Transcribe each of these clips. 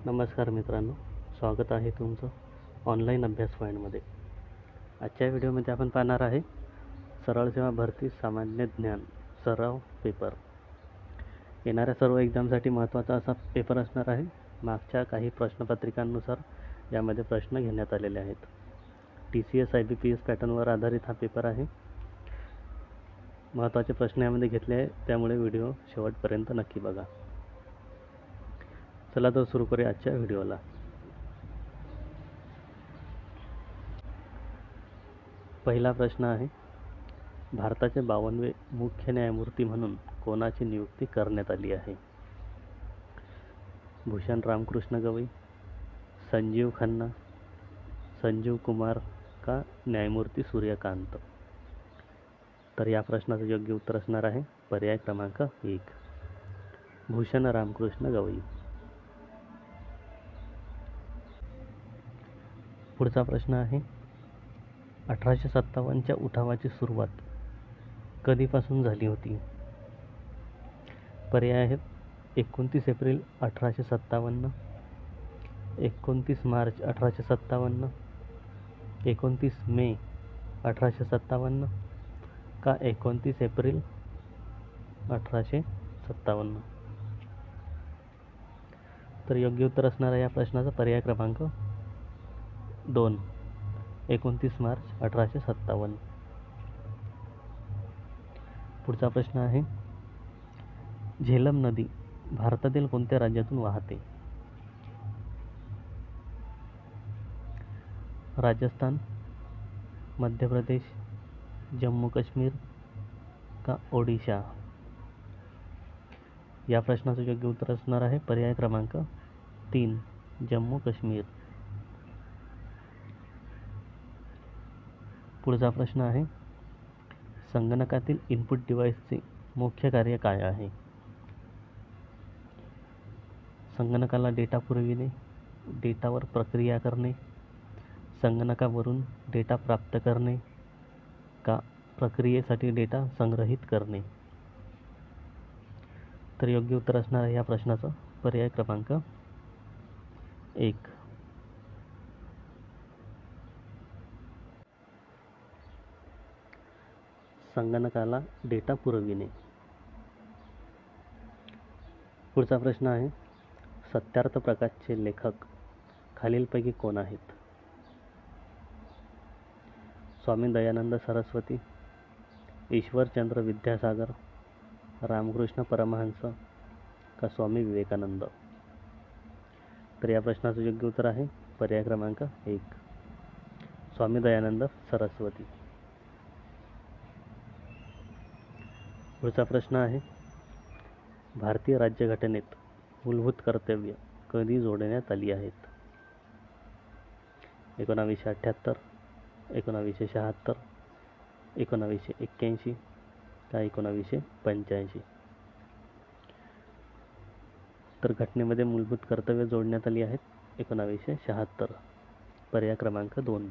नमस्कार मित्रांनो, स्वागत आहे तुमचं ऑनलाईन अभ्यास पॉईंटमध्ये. आजच्या व्हिडिओमध्ये आपण पाहणार आहे सरळ सेवा भरती सामान्य ज्ञान सराव पेपर. येणाऱ्या सर्व एक्झामसाठी महत्त्वाचा असा पेपर असणार आहे. मागच्या काही प्रश्नपत्रिकांनुसार यामध्ये प्रश्न घेण्यात आलेले आहेत. TCS IBPS पॅटर्नवर आधारित हा पेपर आहे. महत्त्वाचे प्रश्न यामध्ये घेतले आहे, त्यामुळे व्हिडिओ शेवटपर्यंत नक्की बघा. चला तर सुरू करूया आजच्या व्हिडिओला. पहिला प्रश्न आहे, भारताचे 52वे मुख्य न्यायमूर्ती म्हणून कोणाची नियुक्ती करण्यात आली आहे? भूषण रामकृष्ण गवई, संजीव खन्ना, संजीव कुमार का न्यायमूर्ती सूर्यकांत? तर या प्रश्नाचं योग्य उत्तर असणार आहे पर्याय क्रमांक 1, भूषण रामकृष्ण गवई. पुढचा प्रश्न आहे, 1857च्या उठावाची सुरुवात कधीपासून झाली होती? पर्याय आहेत 29 एप्रिल 1857, 29 मार्च 1857, 29 मे 1857 का 29 एप्रिल 1857? तर योग्य उत्तर असणार आहे या प्रश्नाचा पर्याय क्रमांक 2, 29 मार्च 1857. पुढचा प्रश्न आहे, झेलम नदी भारतातील कोणत्या राज्यातून वाहते? राजस्थान, मध्य प्रदेश, जम्मू काश्मीर का ओडिशा? या प्रश्नाचं योग्य उत्तर असणार आहे पर्याय क्रमांक 3, जम्मू काश्मीर. पुढचा प्रश्न आहे, संगणकातील इनपुट डिव्हाइसचे मुख्य कार्य काय आहे? संगणकाला डेटा पुरविणे, डेटावर प्रक्रिया करणे, संगणकावरून डेटा प्राप्त करणे का प्रक्रियेसाठी डेटा संग्रहित करणे? तर योग्य उत्तर असणार आहे या प्रश्नाचं पर्याय क्रमांक 1. संगणकाला डेटा पुरविणे. पुढचा प्रश्न आहे, सत्यार्थ प्रकाशचे लेखक खालीलपैकी कोण आहेत? स्वामी दयानंद सरस्वती, ईश्वरचंद्र विद्यासागर, रामकृष्ण परमहंस का स्वामी विवेकानंद? तर या प्रश्नाचं योग्य उत्तर आहे पर्याय क्रमांक 1, स्वामी दयानंद सरस्वती. पुढचा प्रश्न आहे, भारतीय राज्यघटनेत मूलभूत कर्तव्य कधी जोडण्यात आली आहेत? 1978, 1976, 1981 का 1985? तर घटनेमध्ये मूलभूत कर्तव्य जोडण्यात आली आहेत 1976, पर्याय क्रमांक 2.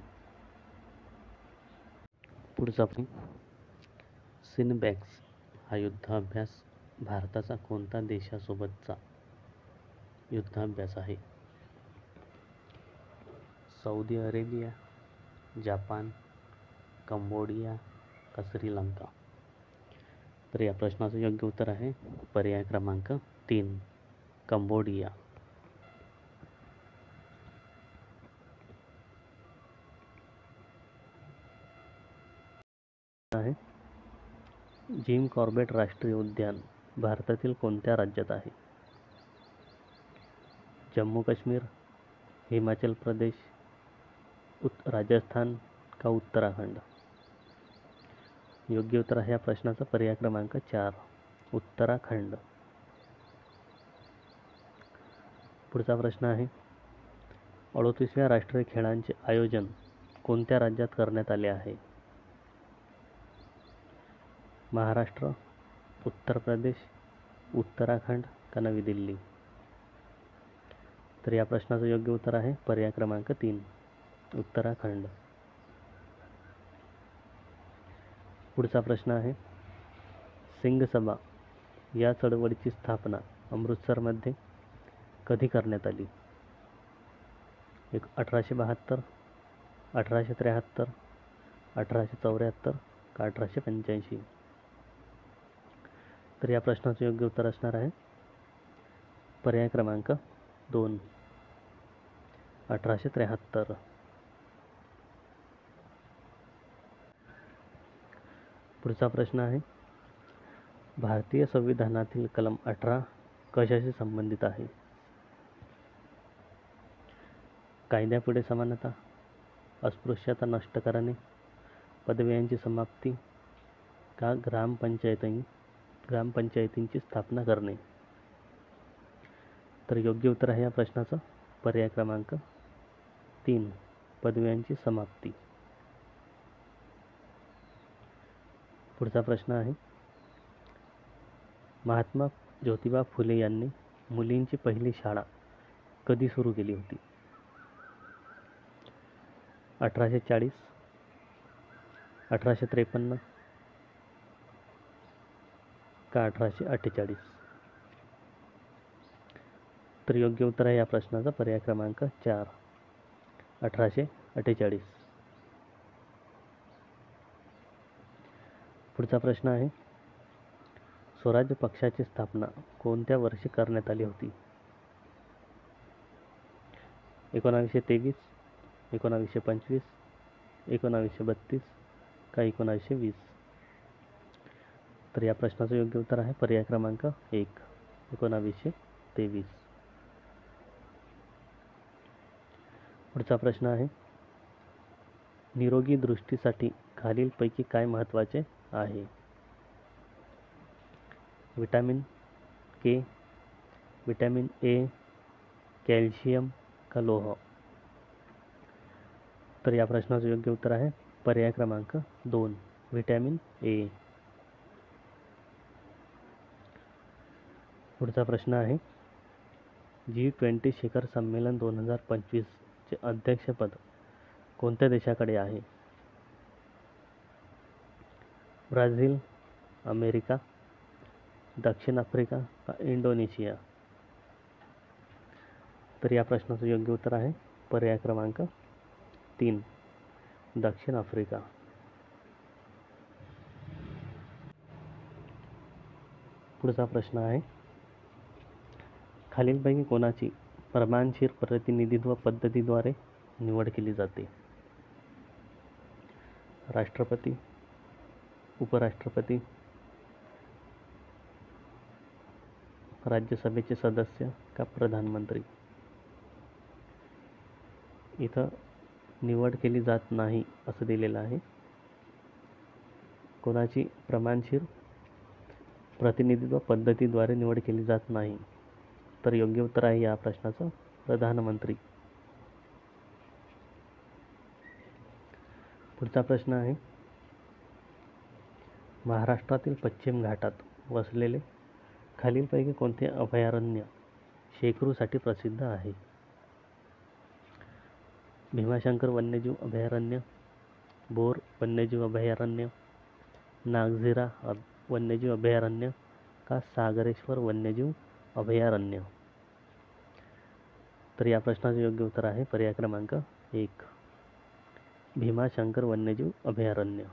पुढचा सिनबॅक्स हा युद्धाभ्यास भारताचा कोणत्या देशासोबतचा युद्धाभ्यास आहे? सौदी अरेबिया, जापान, कंबोडिया का श्रीलंका? तर या प्रश्नाचं योग्य उत्तर आहे पर्याय क्रमांक 3, कंबोडिया. आहे, जिम कॉर्बेट राष्ट्रीय उद्यान भारतातील कोणत्या राज्यात आहे? जम्मू काश्मीर, हिमाचल प्रदेश, राजस्थान का उत्तराखंड? योग्य उत्तर आहे या प्रश्नाचा पर्याय क्रमांक 4, उत्तराखंड. पुढचा प्रश्न आहे, 38व्या राष्ट्रीय खेळांचे आयोजन कोणत्या राज्यात करण्यात आले आहे? महाराष्ट्र, उत्तर प्रदेश, उत्तराखंड का नवी दिल्ली? तर या प्रश्नाचं योग्य उत्तर आहे पर्याय क्रमांक 3, उत्तराखंड. पुढचा प्रश्न आहे, सिंग सभा या चळवळीची स्थापना अमृतसरमध्ये कधी करण्यात आली? 1872, 1873, 1874 का 1885? तर या प्रश्नाचं योग्य उत्तर असणार आहे पर्याय क्रमांक 2, 1873. पुढचा प्रश्न आहे, भारतीय संविधानातील कलम 18 कशाशी संबंधित आहे? कायद्यापुढे समानता, अस्पृश्यता नष्ट करणे, पदव्यांची समाप्ती का ग्रामपंचायतींची स्थापना करणे? तर योग्य उत्तर आहे या प्रश्नाचं पर्याय क्रमांक 3, पदव्यांची समाप्ती. पुढचा प्रश्न आहे, महात्मा ज्योतिबा फुले यांनी मुलींची पहिली शाळा कधी सुरू केली होती? 1840, 1853 का 1848? तर योग्य उत्तर आहे या प्रश्नाचा पर्याय क्रमांक 4, 1848. पुढचा प्रश्न आहे, स्वराज्य पक्षाची स्थापना कोणत्या वर्षी करण्यात आली होती? 1923, 1925, 1932 का 1920? तर या प्रश्नाचं योग्य उत्तर आहे पर्याय क्रमांक 1, 1923. पुढचा प्रश्न आहे, निरोगी दृष्टीसाठी खालीलपैकी काय महत्त्वाचे आहे? Vitamin K, vitamin A, calcium का लोह? तर या प्रश्नाचं योग्य उत्तर आहे पर्याय क्रमांक 2, विटॅमिन ए. पुढचा प्रश्न आहे, G20 शिखर संमेलन 2025 चे अध्यक्षपद कोणत्या देशाकडे आहे? ब्राझील, अमेरिका, दक्षिण आफ्रिका का इंडोनेशिया? तर या प्रश्नाचं योग्य उत्तर आहे पर्याय क्रमांक 3, दक्षिण आफ्रिका. पुढचा प्रश्न आहे, खालीलपैकी कोणाची प्रमाणशीर प्रतिनिधित्व पद्धतीद्वारे निवड केली जाते? राष्ट्रपती, उपराष्ट्रपती, राज्यसभेचे सदस्य का प्रधानमंत्री? इथं निवड केली जात नाही असं दिलेलं आहे. कोणाची प्रमाणशीर प्रतिनिधित्व पद्धतीद्वारे निवड केली जात नाही? तर योग्य उत्तर आहे या प्रश्नाचं प्रधानमंत्री. पुढचा प्रश्न आहे, महाराष्ट्रातील पश्चिम घाटात वसलेले खालीलपैकी कोणते अभयारण्य शेकरूसाठी प्रसिद्ध आहे? भीमाशंकर वन्यजीव अभयारण्य, बोर वन्यजीव अभयारण्य, नागझिरा वन्यजीव अभयारण्य का सागरेश्वर वन्यजीव अभयारण्य? तर या प्रश्नाचे योग्य उत्तर आहे पर्याय क्रमांक 1, भीमाशंकर वन्यजीव अभयारण्य.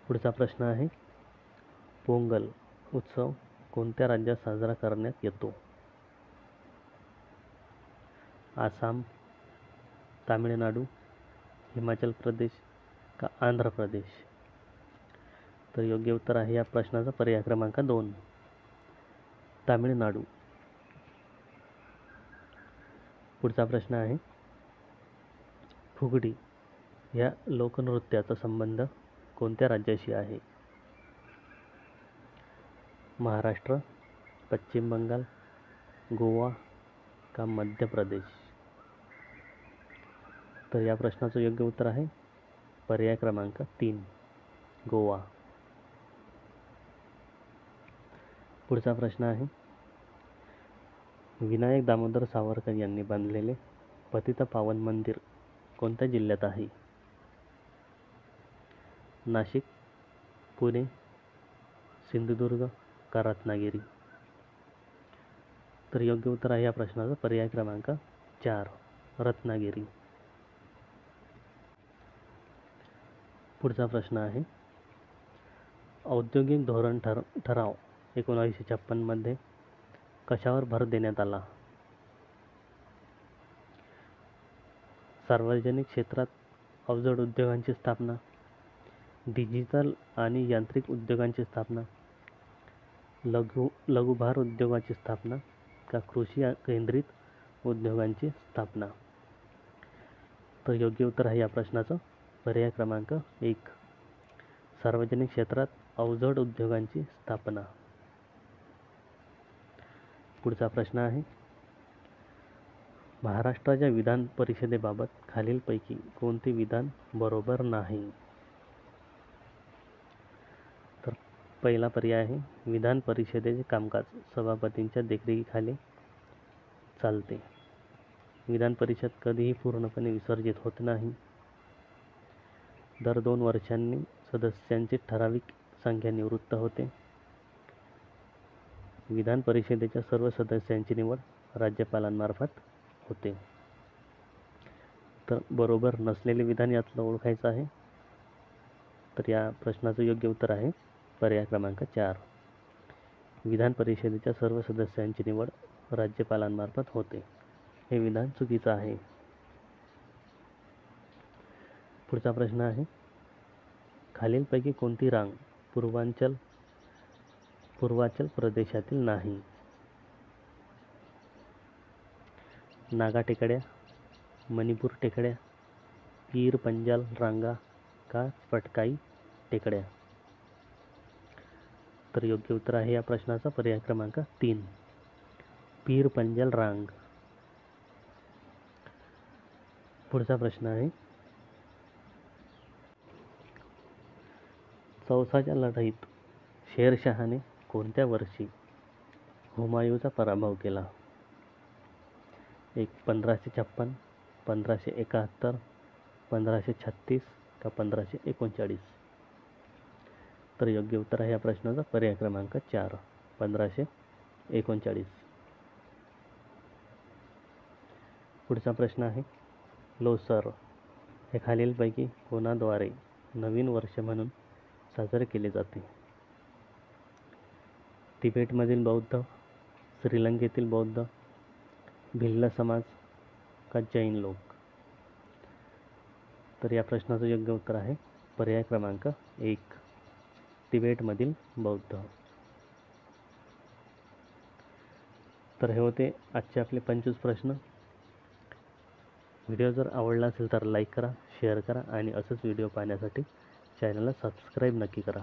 पुढचा प्रश्न आहे, पोंगल उत्सव कोणत्या राज्यात साजरा करण्यात येतो? आसाम, तामिळनाडू, हिमाचल प्रदेश का आंध्र प्रदेश? तर योग्य उत्तर आहे या प्रश्नाचा पर्याय क्रमांक 2, तामिळनाडू. पुढचा प्रश्न आहे, फुगडी या लोकनृत्याचा संबंध कोणत्या राज्याशी आहे? महाराष्ट्र, पश्चिम बंगाल, गोवा का मध्य प्रदेश? तर या प्रश्नाचं योग्य उत्तर आहे पर्याय क्रमांक 3, गोवा. पुढचा प्रश्न आहे, विनायक दामोदर सावरकर यांनी बांधलेले पतितपावन मंदिर कोणत्या जिल्ह्यात आहे? नाशिक, पुणे, सिंधुदुर्ग का रत्नागिरी? तर योग्य उत्तर आहे या प्रश्नाचा पर्याय क्रमांक 4 रत्नागिरी. पुढचा प्रश्न आहे, औद्योगिक धोरण ठराव 1956 मध्ये कशावर भर देण्यात आला? सार्वजनिक क्षेत्रात अवजड उद्योगांची स्थापना, डिजिटल आणि यांत्रिक उद्योगांची स्थापना, लघुभार उद्योगाची स्थापना का कृषी केंद्रित उद्योगांची स्थापना? तर योग्य उत्तर आहे या प्रश्नाचं पर्याय क्रमांक 1 सार्वजनिक क्षेत्रात अवजड उद्योगांची स्थापना. पुढचा प्रश्न आहे, महाराष्ट्राच्या विधान परिषदेबाबत खालीलपैकी कोणते विधान बरोबर नाही? तर पहिला पर्याय आहे, विधान परिषदेचे कामकाज सभापतींच्या देखरेखीखाली चालते. विधान परिषद कधीही पूर्णपणे विसर्जित होत नाही. दर 2 वर्षांनी सदस्यांची ठराविक संख्या निवृत्त होते. विधान परिषदेच्या सर्व सदस्यांची निवड राज्यपालांमार्फत होते. तर बरोबर नसलेले विधान यातलं ओळखायचं आहे. तर या प्रश्नाचं योग्य उत्तर आहे पर्याय क्रमांक 4 विधान परिषदेच्या सर्व सदस्यांची निवड राज्यपालांमार्फत होते. हे विधान चुकीचं आहे. पुढचा प्रश्न आहे, खालीलपैकी कोणती रांग पूर्वाचल प्रदेशातील नाही? नागा टेकड्या, मणिपूर टेकड्या, पीर पंजाल रांगा का पटकाई टेकड्या? तर योग्य उत्तर आहे या प्रश्नाचा पर्याय क्रमांक 3 पीर पंजाल रांग. पुढचा प्रश्न आहे, चौसाच्या लढाईत शेरशहाने कोणत्या वर्षी हुमायूँचा पराभव केला? 1556, 1571, 1536 का 1539? तर योग्य उत्तर आहे या प्रश्नाचा पर्याय क्रमांक 4 1539. पुढचा प्रश्न आहे, लोसर हे खालीलपैकी कोणाद्वारे नवीन वर्ष म्हणून साजरे केले जाते? तिबेटमधील बौद्ध, श्रीलंकेतील बौद्ध, भिल्ल समाज का जैन लोक? तर या प्रश्नाचं योग्य उत्तर आहे पर्याय क्रमांक 1 तिबेटमधील बौद्ध. तर हे होते आजचे आपले 25 प्रश्न. व्हिडिओ जर आवडला असेल तर लाईक करा, शेअर करा आणि असंच व्हिडिओ पाहण्यासाठी चॅनलला सबस्क्राईब नक्की करा.